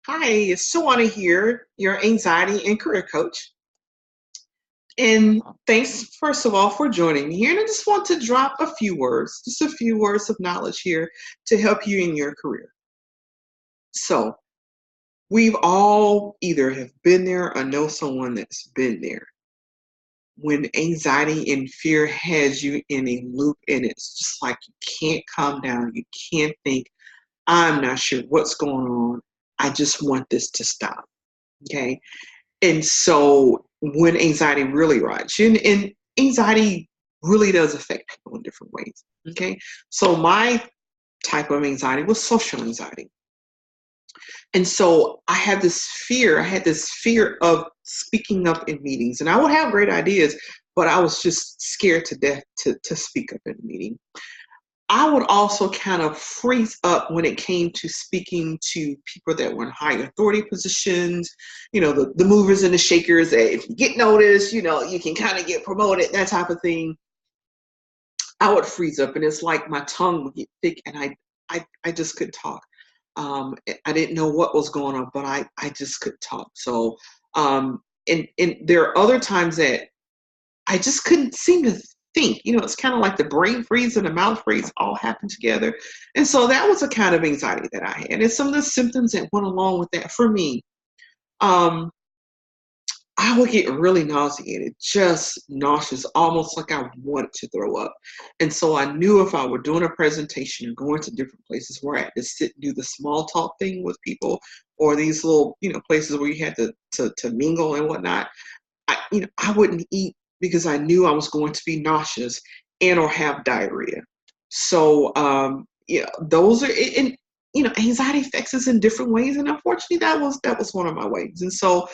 Hi, it's Twanna here, your anxiety and career coach. And thanks, first of all, for joining me here. And I just want to drop a few words, just a few words of knowledge here to help you in your career. So, we've all either have been there or know someone that's been there. When anxiety and fear has you in a loop and it's just like you can't calm down, you can't think, I'm not sure what's going on. I just want this to stop. Okay. And so when anxiety really rises, and anxiety really does affect people in different ways. Okay. So my type of anxiety was social anxiety. And so I had this fear of speaking up in meetings. And I would have great ideas, but I was just scared to death to speak up in a meeting. I would also kind of freeze up when it came to speaking to people that were in high authority positions, the movers and the shakers that if you get noticed, you can kind of get promoted, that type of thing. I would freeze up and it's like my tongue would get thick and I just couldn't talk. I didn't know what was going on, but I just couldn't talk. So, and there are other times that I just couldn't seem to think. It's kind of like the brain freeze and the mouth freeze all happened together. And so that was a kind of anxiety that I had. And some of the symptoms that went along with that for me, um, I would get really nauseated, just nauseous, almost like I wanted to throw up. And so I knew if I were doing a presentation and going to different places where I had to sit and do the small talk thing with people or these little, places where you had to mingle and whatnot, I wouldn't eat because I knew I was going to be nauseous and or have diarrhea. So, those are and anxiety affects us in different ways, and unfortunately, that was one of my ways. And so,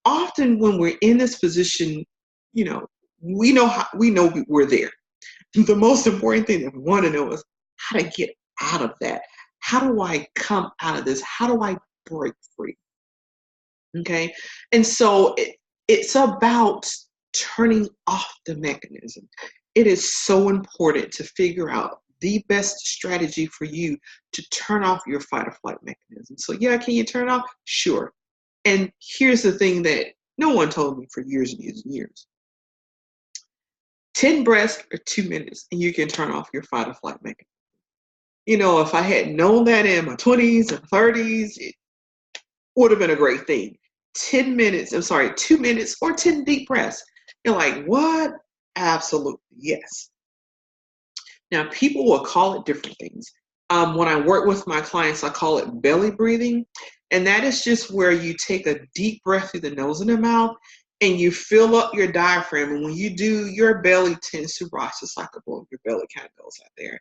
often when we're in this position, you know, we know we're there. The most important thing that we want to know is how to get out of that. How do I come out of this? How do I break free? Okay. And so it's about turning off the mechanism. It is so important to figure out the best strategy for you to turn off your fight or flight mechanism. So, yeah, can you turn off? Sure. And here's the thing that no one told me for years and years and years 10 breaths or 2 minutes, and you can turn off your fight or flight mechanism. If I had known that in my 20s and 30s, would have been a great thing. 10 minutes, I'm sorry, 2 minutes or 10 deep breaths. You're like, what? Absolutely, yes. Now, people will call it different things. When I work with my clients, I call it belly breathing. And that is just where you take a deep breath through the nose and the mouth and you fill up your diaphragm. And when you do, your belly tends to rise just like a balloon. Your belly kind of goes out there.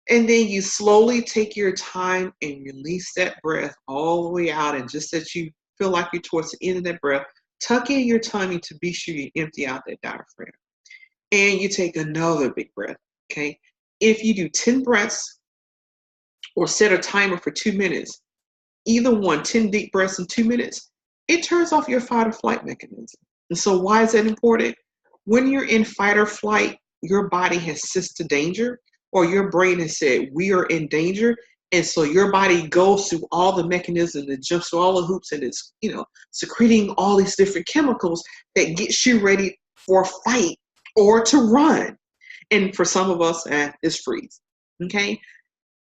And then you slowly take your time and release that breath all the way out. And just as you feel like you're towards the end of that breath, tuck in your tummy to be sure you empty out that diaphragm. And you take another big breath, okay? If you do 10 breaths or set a timer for 2 minutes, either one, 10 deep breaths in 2 minutes, it turns off your fight or flight mechanism. And so why is that important? When you're in fight or flight, your body has sensed the danger or your brain has said, we are in danger. And so your body goes through all the mechanisms and jumps through all the hoops and it's, secreting all these different chemicals that gets you ready for a fight or to run. And for some of us, it's freeze. Okay.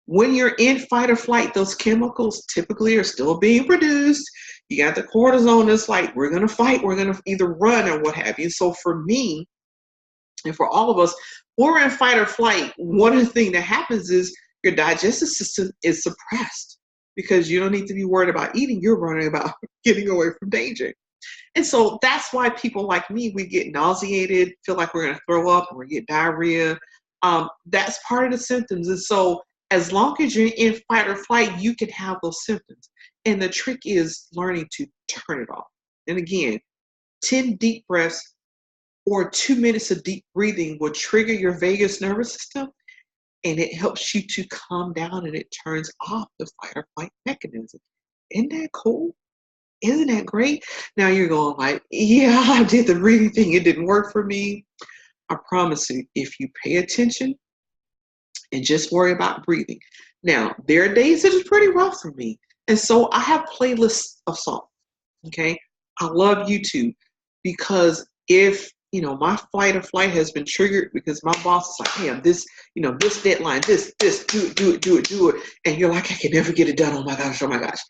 When you're in fight or flight, those chemicals typically are still being produced. You got the cortisone that's like, we're going to fight, we're going to either run or what have you. So for me, and for all of us, when we're in fight or flight, one of the things that happens is your digestive system is suppressed because you don't need to be worried about eating. You're worrying about getting away from danger. And so that's why people like me, we get nauseated, feel like we're going to throw up, or we get diarrhea. That's part of the symptoms. And so as long as you're in fight or flight, you can have those symptoms. And the trick is learning to turn it off. And again, 10 deep breaths or 2 minutes of deep breathing will trigger your vagus nervous system and it helps you to calm down and it turns off the fight or flight mechanism. Isn't that cool? Isn't that great? Now you're going like, yeah, I did the breathing thing. It didn't work for me. I promise you, if you pay attention and just worry about breathing. Now, there are days that is pretty rough for me. And so I have playlists of songs. Okay. I love YouTube because if, my fight or flight has been triggered because my boss is like, hey, I'm this, this deadline, this, do it, do it, do it, do it. And you're like, I can never get it done. Oh my gosh, oh my gosh.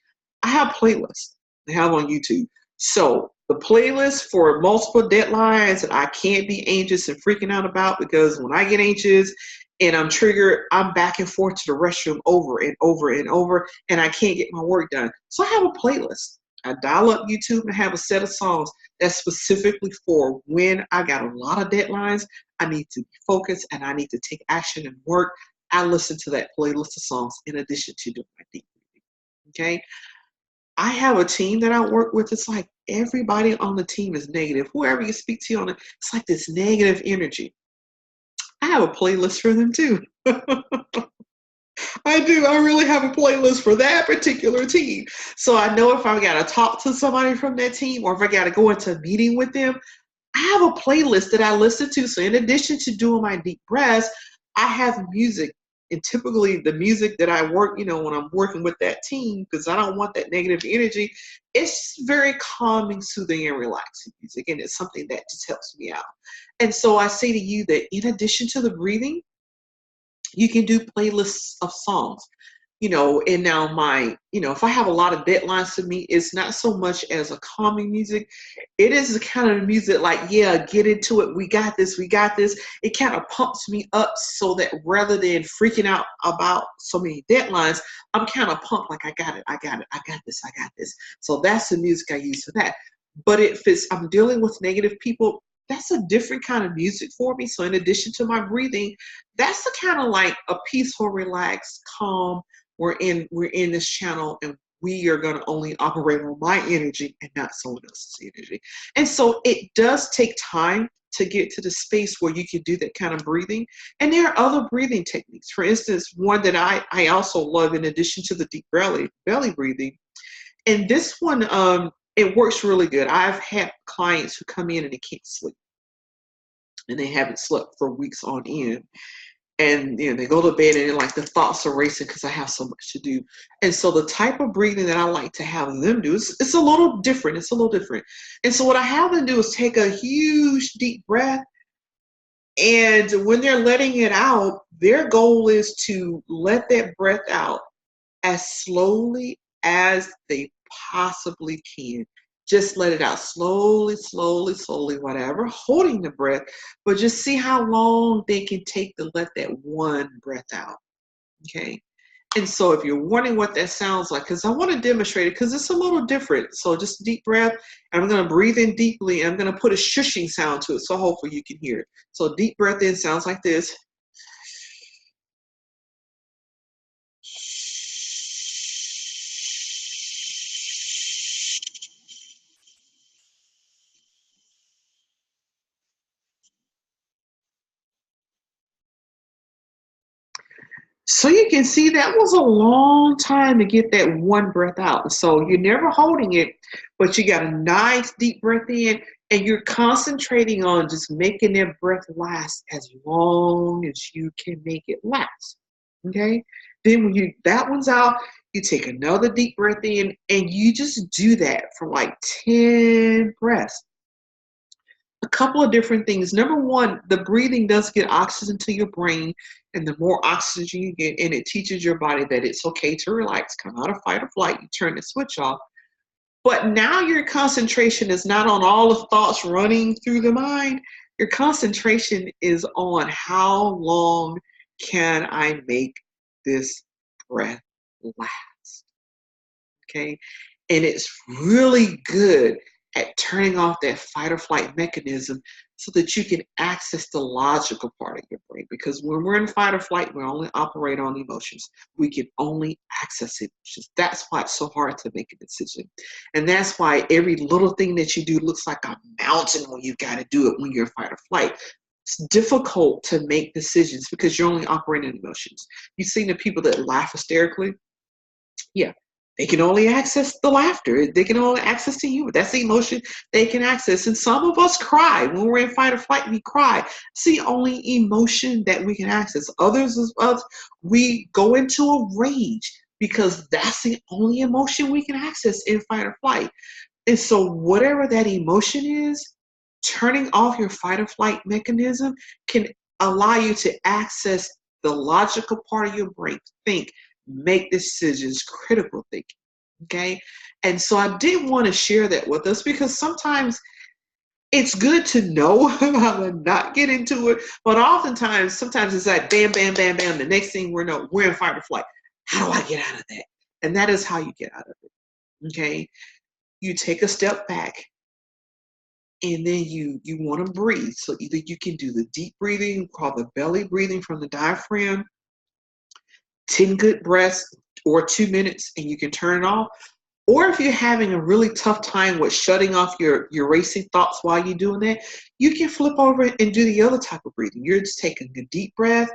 I have playlists I have on YouTube. So the playlist for multiple deadlines that I can't be anxious and freaking out about, because when I get anxious and I'm triggered, I'm back and forth to the restroom over and over and over, and I can't get my work done. So I have a playlist. I dial up YouTube and have a set of songs that's specifically for when I got a lot of deadlines, I need to be focused, and I need to take action and work. I listen to that playlist of songs in addition to doing my deep breathing. Okay. I have a team that I work with. It's like everybody on the team is negative. Whoever you speak to on it, it's like this negative energy. I have a playlist for them too. I do. I really have a playlist for that particular team. So I know if I got to talk to somebody from that team, or if I got to go into a meeting with them, I have a playlist that I listen to. So in addition to doing my deep breaths, I have music. And typically the music that I work, when I'm working with that team, because I don't want that negative energy, it's very calming, soothing, and relaxing music. And it's something that just helps me out. And so I say to you that in addition to the breathing, you can do playlists of songs. And now if I have a lot of deadlines to meet, it's not so much as a calming music. It is the kind of music like, yeah, get into it. We got this. We got this. It kind of pumps me up so that rather than freaking out about so many deadlines, I'm kind of pumped like, I got it. I got it. I got this. I got this. So that's the music I use for that. But if I'm dealing with negative people, that's a different kind of music for me. So in addition to my breathing, that's the kind of like a peaceful, relaxed, calm. We're in this channel, and we are going to only operate on my energy and not someone else's energy. And so it does take time to get to the space where you can do that kind of breathing. And there are other breathing techniques. For instance, one that I also love in addition to the deep belly breathing. And this one, it works really good. I've had clients who come in and they can't sleep, and they haven't slept for weeks on end. And they go to bed and like the thoughts are racing because I have so much to do. And so the type of breathing that I like to have them do is it's a little different. It's a little different. And so what I have them do is take a huge deep breath. And when they're letting it out, their goal is to let that breath out as slowly as they possibly can. Just let it out slowly, slowly, slowly, whatever, holding the breath, but just see how long they can take to let that one breath out. Okay. And so if you're wondering what that sounds like, because I want to demonstrate it because it's a little different. So just deep breath, and I'm going to breathe in deeply, and I'm going to put a shushing sound to it. So hopefully you can hear it. So deep breath in sounds like this. So you can see that was a long time to get that one breath out. So you're never holding it, but you got a nice deep breath in, and you're concentrating on just making that breath last as long as you can make it last. Okay? Then when that one's out, you take another deep breath in, and you just do that for like 10 breaths. A couple of different things. Number one, the breathing does get oxygen to your brain, and the more oxygen you get, and it teaches your body that it's okay to relax, come out of fight or flight, you turn the switch off. But now your concentration is not on all the thoughts running through the mind. Your concentration is on how long can I make this breath last? Okay. And it's really good at turning off that fight or flight mechanism so that you can access the logical part of your brain. Because when we're in fight or flight, we only operate on emotions. We can only access emotions. That's why it's so hard to make a decision. And that's why every little thing that you do looks like a mountain when you've got to do it when you're in fight or flight. It's difficult to make decisions because you're only operating in emotions. You've seen the people that laugh hysterically. Yeah, they can only access the laughter. They can only access the humor. That's the emotion they can access. And some of us cry. When we're in fight or flight, we cry. It's the only emotion that we can access. Others of us, we go into a rage. because that's the only emotion we can access in fight or flight. And so whatever that emotion is, turning off your fight or flight mechanism can allow you to access the logical part of your brain, think, make decisions, critical thinking. Okay. And so I did want to share that with us because sometimes it's good to know how to not get into it, but oftentimes, sometimes it's like bam, bam, bam, bam. The next thing we're in fight or flight. How do I get out of that? And that is how you get out of it. Okay. You take a step back and then you want to breathe. So either you can do the deep breathing called the belly breathing from the diaphragm, 10 good breaths or 2 minutes, and you can turn it off. Or if you're having a really tough time with shutting off your racing thoughts while you're doing that, you can flip over and do the other type of breathing. You're just taking a deep breath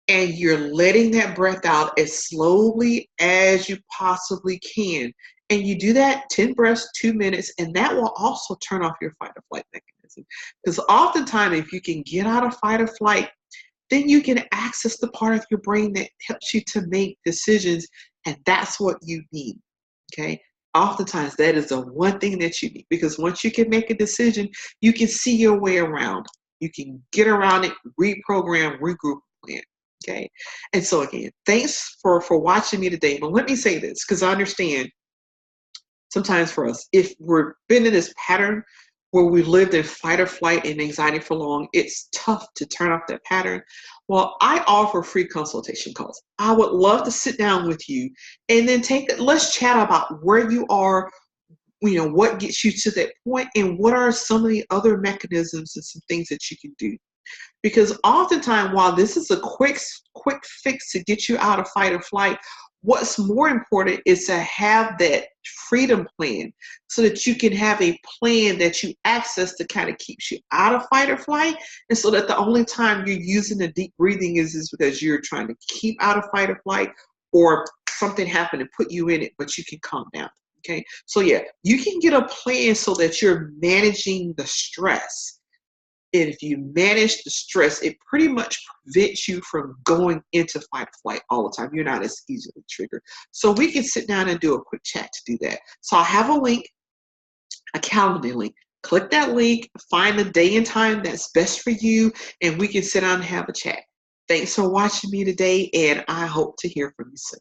and you're letting that breath out as slowly as you possibly can. And you do that 10 breaths, 2 minutes, and that will also turn off your fight or flight mechanism. Because oftentimes, if you can get out of fight or flight, then you can access the part of your brain that helps you to make decisions, and that's what you need. Okay. Oftentimes, that is the one thing that you need, because once you can make a decision, you can see your way around. You can get around it, reprogram, regroup, plan. Okay. And so again, thanks for watching me today. But let me say this, because I understand sometimes for us, if we're been in this pattern where we've lived in fight or flight and anxiety for long, it's tough to turn off that pattern. Well, I offer free consultation calls. I would love to sit down with you and then let's chat about where you are, what gets you to that point, and what are some of the other mechanisms and some things that you can do. Because oftentimes, while this is a quick fix to get you out of fight or flight, what's more important is to have that freedom plan so that you can have a plan that you access to kind of keeps you out of fight or flight. And so that the only time you're using the deep breathing is because you're trying to keep out of fight or flight, or something happened to put you in it, but you can calm down. Okay. So yeah, you can get a plan so that you're managing the stress. And if you manage the stress, it pretty much prevents you from going into fight or flight all the time. You're not as easily triggered. So we can sit down and do a quick chat to do that. So I have a link, a calendar link. Click that link, find the day and time that's best for you, and we can sit down and have a chat. Thanks for watching me today, and I hope to hear from you soon.